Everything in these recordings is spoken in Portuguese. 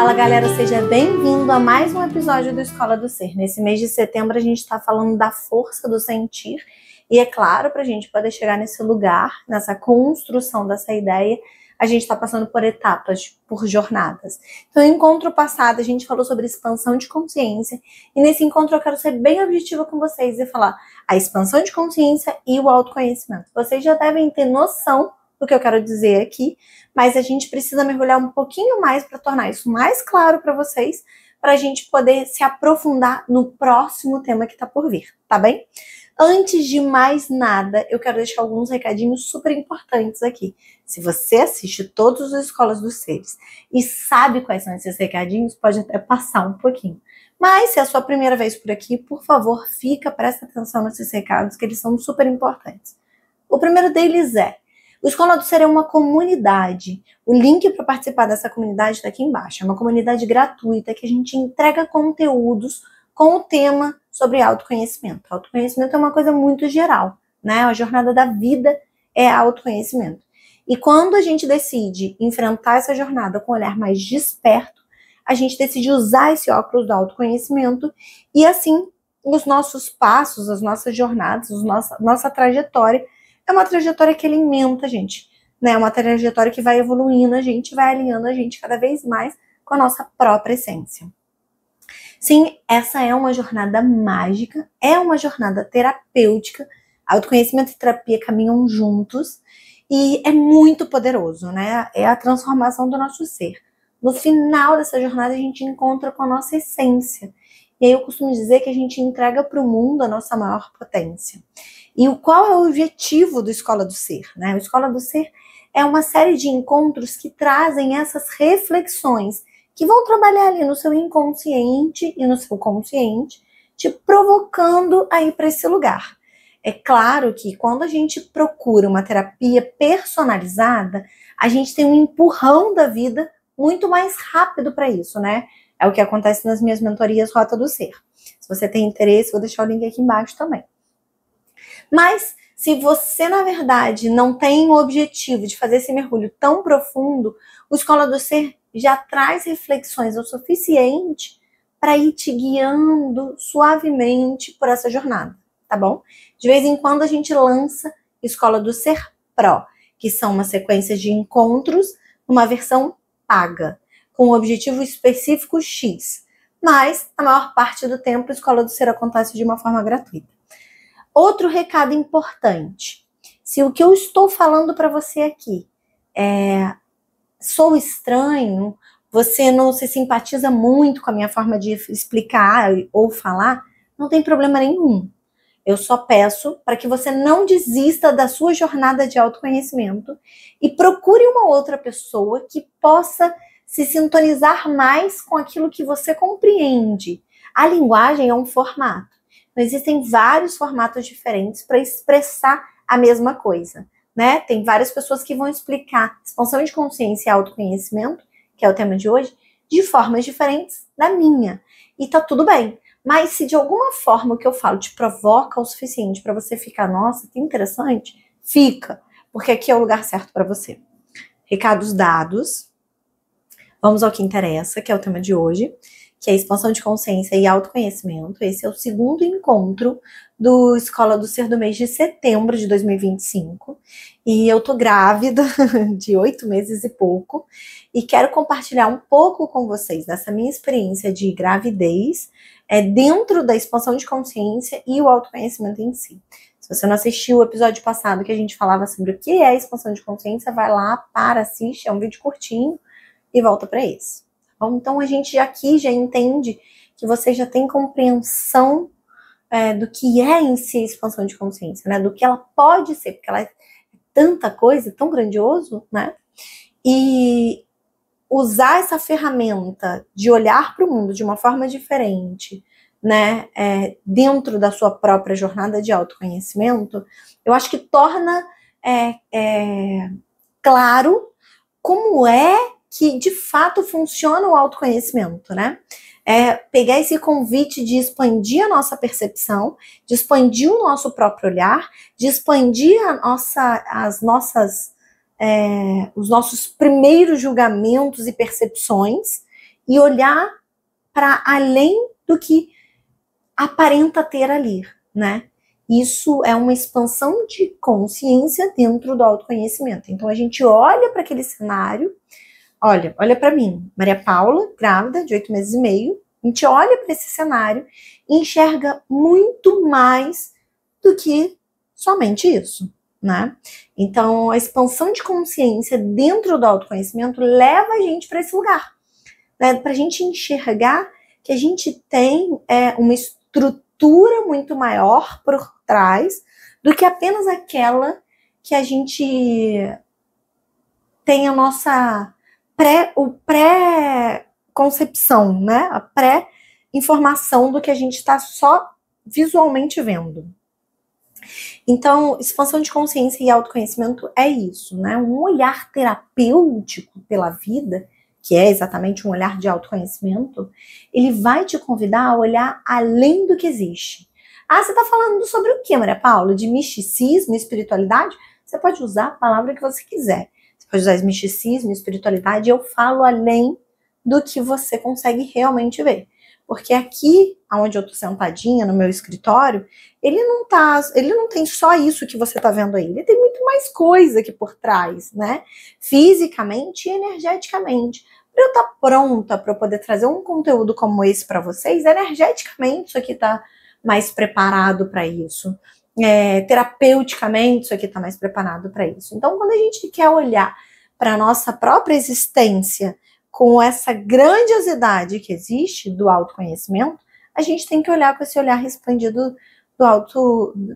Fala galera, seja bem-vindo a mais um episódio do Escola do Ser. Nesse mês de setembro a gente está falando da força do sentir e é claro, para a gente poder chegar nesse lugar, nessa construção dessa ideia, a gente está passando por etapas, por jornadas. Então, no encontro passado a gente falou sobre expansão de consciência e nesse encontro eu quero ser bem objetiva com vocês e falar a expansão de consciência e o autoconhecimento. Vocês já devem ter noção do que eu quero dizer aqui, mas a gente precisa mergulhar um pouquinho mais para tornar isso mais claro para vocês, para a gente poder se aprofundar no próximo tema que está por vir, tá bem? Antes de mais nada, eu quero deixar alguns recadinhos super importantes aqui. Se você assiste todos os Escolas dos Seres e sabe quais são esses recadinhos, pode até passar um pouquinho. Mas se é a sua primeira vez por aqui, por favor, presta atenção nesses recados, que eles são super importantes. O primeiro deles é: o Escola do Ser é uma comunidade. O link para participar dessa comunidade está aqui embaixo. É uma comunidade gratuita que a gente entrega conteúdos com o tema sobre autoconhecimento. Autoconhecimento é uma coisa muito geral, né? A jornada da vida é autoconhecimento. E quando a gente decide enfrentar essa jornada com um olhar mais desperto, a gente decide usar esse óculos do autoconhecimento e assim os nossos passos, as nossas jornadas, nossa trajetória é uma trajetória que alimenta a gente, né? É uma trajetória que vai evoluindo a gente, vai alinhando a gente cada vez mais com a nossa própria essência. Sim, essa é uma jornada mágica, é uma jornada terapêutica. Autoconhecimento e terapia caminham juntos e é muito poderoso, né? É a transformação do nosso ser. No final dessa jornada a gente encontra com a nossa essência. E aí eu costumo dizer que a gente entrega para o mundo a nossa maior potência. E qual é o objetivo do Escola do Ser, né? O Escola do Ser é uma série de encontros que trazem essas reflexões que vão trabalhar ali no seu inconsciente e no seu consciente, te provocando a ir para esse lugar. É claro que quando a gente procura uma terapia personalizada, a gente tem um empurrão da vida muito mais rápido para isso, né? É o que acontece nas minhas mentorias Rota do Ser. Se você tem interesse, vou deixar o link aqui embaixo também. Mas se você, na verdade, não tem o objetivo de fazer esse mergulho tão profundo, o Escola do Ser já traz reflexões o suficiente para ir te guiando suavemente por essa jornada, tá bom? De vez em quando a gente lança Escola do Ser Pro, que são uma sequência de encontros, uma versão paga, com um objetivo específico X. Mas, a maior parte do tempo, a Escola do Ser acontece de uma forma gratuita. Outro recado importante: se o que eu estou falando para você aqui sou estranho, você não se simpatiza muito com a minha forma de explicar ou falar, não tem problema nenhum. Eu só peço para que você não desista da sua jornada de autoconhecimento e procure uma outra pessoa que possa se sintonizar mais com aquilo que você compreende. A linguagem é um formato. Existem vários formatos diferentes para expressar a mesma coisa, né? Tem várias pessoas que vão explicar expansão de consciência e autoconhecimento, que é o tema de hoje, de formas diferentes da minha. E tá tudo bem. Mas se de alguma forma o que eu falo te provoca o suficiente para você ficar, nossa, que interessante, fica, porque aqui é o lugar certo para você. Recados dados. Vamos ao que interessa, que é o tema de hoje, que é expansão de consciência e autoconhecimento. Esse é o segundo encontro do Escola do Ser do mês de setembro de 2025. E eu tô grávida de 8 meses e pouco e quero compartilhar um pouco com vocês dessa minha experiência de gravidez dentro da expansão de consciência e o autoconhecimento em si. Se você não assistiu o episódio passado que a gente falava sobre o que é a expansão de consciência, vai lá, assiste, é um vídeo curtinho e volta para esse. Bom, então a gente aqui já entende que você já tem compreensão do que é em si a expansão de consciência, né? Do que ela pode ser, porque ela é tanta coisa, tão grandioso, né? E usar essa ferramenta de olhar para o mundo de uma forma diferente, né? Dentro da sua própria jornada de autoconhecimento, eu acho que torna claro como é que de fato funciona o autoconhecimento, né? Pegar esse convite de expandir a nossa percepção, de expandir o nosso próprio olhar, de expandir os nossos primeiros julgamentos e percepções e olhar para além do que aparenta ter ali, né? Isso é uma expansão de consciência dentro do autoconhecimento. Então a gente olha para aquele cenário, olha para mim, Maria Paula, grávida de 8 meses e meio, a gente olha para esse cenário e enxerga muito mais do que somente isso, né? Então a expansão de consciência dentro do autoconhecimento leva a gente para esse lugar, né? Para a gente enxergar que a gente tem uma estrutura muito maior por trás do que apenas aquela que a gente tem a nossa pré-concepção, né? A pré-informação do que a gente está só visualmente vendo. Então, expansão de consciência e autoconhecimento é isso, né? Um olhar terapêutico pela vida, que é exatamente um olhar de autoconhecimento, ele vai te convidar a olhar além do que existe. Ah, você está falando sobre o que, Maria Paula? De misticismo, espiritualidade? Você pode usar a palavra que você quiser. Você pode usar misticismo, espiritualidade, eu falo além do que você consegue realmente ver. Porque aqui, onde eu tô sentadinha, no meu escritório, ele não tem só isso que você tá vendo aí. Ele tem muito mais coisa aqui por trás, né? Fisicamente e energeticamente. Para eu estar pronta para poder trazer um conteúdo como esse para vocês, energeticamente isso aqui tá mais preparado para isso. Terapeuticamente isso aqui tá mais preparado para isso. Então, quando a gente quer olhar para a nossa própria existência com essa grandiosidade que existe do autoconhecimento, a gente tem que olhar com esse olhar expandido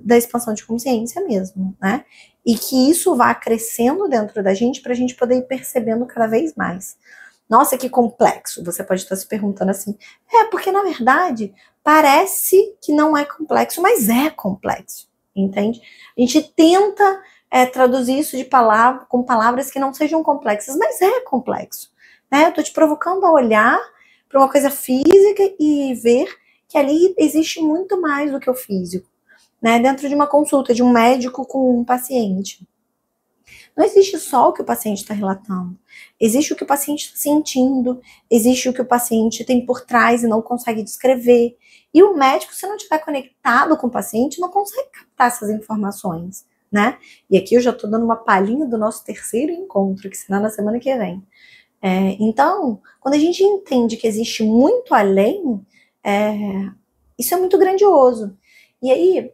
da expansão de consciência mesmo, né? E que isso vá crescendo dentro da gente para a gente poder ir percebendo cada vez mais. Nossa, que complexo! Você pode estar se perguntando assim, porque na verdade parece que não é complexo, mas é complexo, entende? A gente tenta traduzir isso com palavras que não sejam complexas, mas é complexo. Eu tô te provocando a olhar para uma coisa física e ver que ali existe muito mais do que o físico, né? Dentro de uma consulta de um médico com um paciente. Não existe só o que o paciente está relatando. Existe o que o paciente está sentindo, existe o que o paciente tem por trás e não consegue descrever. E o médico, se não estiver conectado com o paciente, não consegue captar essas informações, né? E aqui eu já estou dando uma palhinha do nosso terceiro encontro, que será na semana que vem. Então, quando a gente entende que existe muito além, isso é muito grandioso. E aí,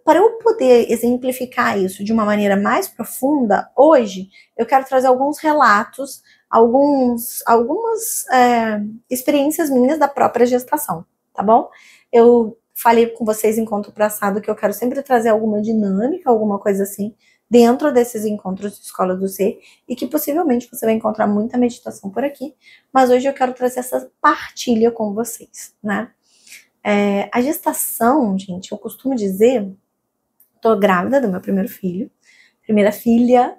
para eu poder exemplificar isso de uma maneira mais profunda, hoje eu quero trazer alguns relatos, algumas experiências minhas da própria gestação, tá bom? Eu falei com vocês em encontro passado que eu quero sempre trazer alguma dinâmica, alguma coisa assim, dentro desses encontros de Escola do Ser, e que possivelmente você vai encontrar muita meditação por aqui, mas hoje eu quero trazer essa partilha com vocês, né? A gestação, gente, eu costumo dizer, tô grávida do meu primeiro filho, primeira filha,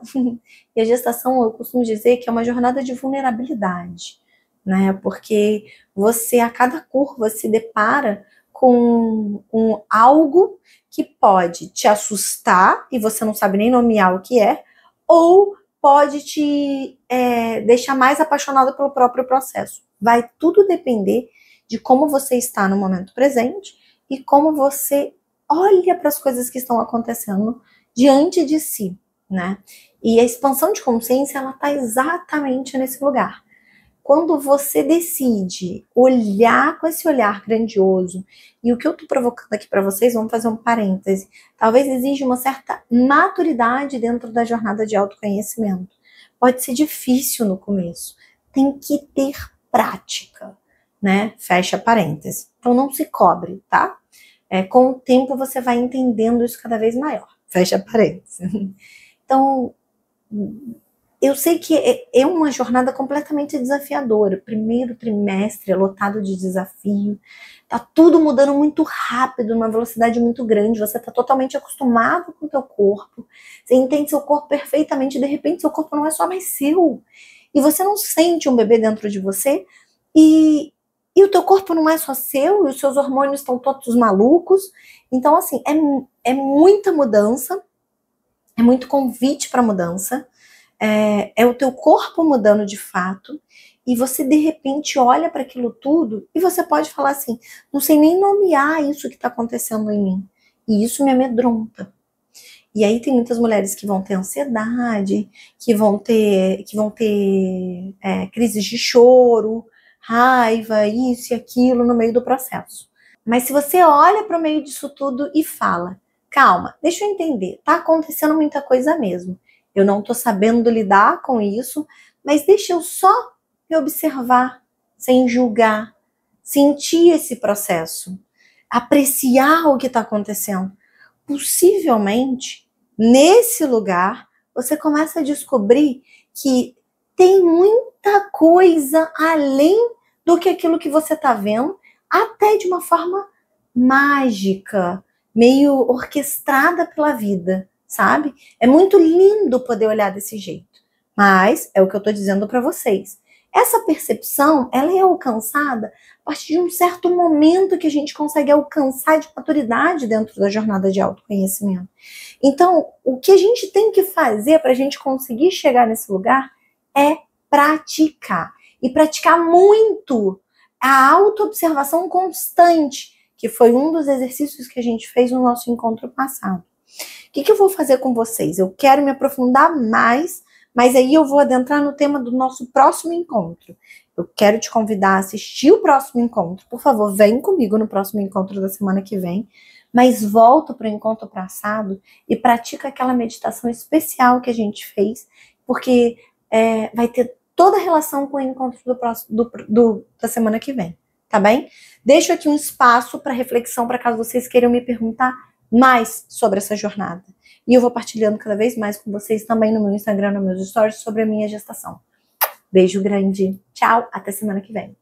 e a gestação eu costumo dizer que é uma jornada de vulnerabilidade, né? Porque você, a cada curva, se depara com algo que pode te assustar e você não sabe nem nomear o que é, ou pode te deixar mais apaixonado pelo próprio processo. Vai tudo depender de como você está no momento presente e como você olha para as coisas que estão acontecendo diante de si, né? E a expansão de consciência, ela está exatamente nesse lugar. Quando você decide olhar com esse olhar grandioso, e o que eu tô provocando aqui para vocês, vamos fazer um parêntese, talvez exija uma certa maturidade dentro da jornada de autoconhecimento. Pode ser difícil no começo, tem que ter prática, né? Fecha parêntese. Então não se cobre, tá? Com o tempo você vai entendendo isso cada vez maior. Fecha parêntese. Então, eu sei que é uma jornada completamente desafiadora. Primeiro trimestre é lotado de desafio. Tá tudo mudando muito rápido, numa velocidade muito grande. Você tá totalmente acostumado com o teu corpo. Você entende seu corpo perfeitamente. E de repente, seu corpo não é só mais seu. E você não sente um bebê dentro de você. E o teu corpo não é só seu. E os seus hormônios estão todos malucos. Então, assim, é muita mudança. É muito convite para mudança. É o teu corpo mudando de fato, E você, de repente, olha para aquilo tudo e você pode falar assim, não sei nem nomear isso que está acontecendo em mim. E isso me amedronta. E aí tem muitas mulheres que vão ter ansiedade, que vão ter crises de choro, raiva, isso e aquilo no meio do processo. Mas se você olha para o meio disso tudo e fala, calma, deixa eu entender, tá acontecendo muita coisa mesmo. Eu não tô sabendo lidar com isso, mas deixa eu só me observar, sem julgar, sentir esse processo, apreciar o que está acontecendo. Possivelmente, nesse lugar, você começa a descobrir que tem muita coisa além do que aquilo que você está vendo, até de uma forma mágica, meio orquestrada pela vida, sabe? É muito lindo poder olhar desse jeito. Mas é o que eu estou dizendo para vocês. Essa percepção, ela é alcançada a partir de um certo momento que a gente consegue alcançar de maturidade dentro da jornada de autoconhecimento. Então, o que a gente tem que fazer para a gente conseguir chegar nesse lugar é praticar. E praticar muito a autoobservação constante, que foi um dos exercícios que a gente fez no nosso encontro passado. O que eu vou fazer com vocês? Eu quero me aprofundar mais, mas aí eu vou adentrar no tema do nosso próximo encontro. Eu quero te convidar a assistir o próximo encontro. Por favor, vem comigo no próximo encontro da semana que vem, mas volta para o encontro passado e pratica aquela meditação especial que a gente fez, porque vai ter toda a relação com o encontro da semana que vem, tá bem? Deixo aqui um espaço para reflexão, para caso vocês queiram me perguntar mais sobre essa jornada. E eu vou partilhando cada vez mais com vocês também no meu Instagram, nos meus stories, sobre a minha gestação. Beijo grande. Tchau, até semana que vem.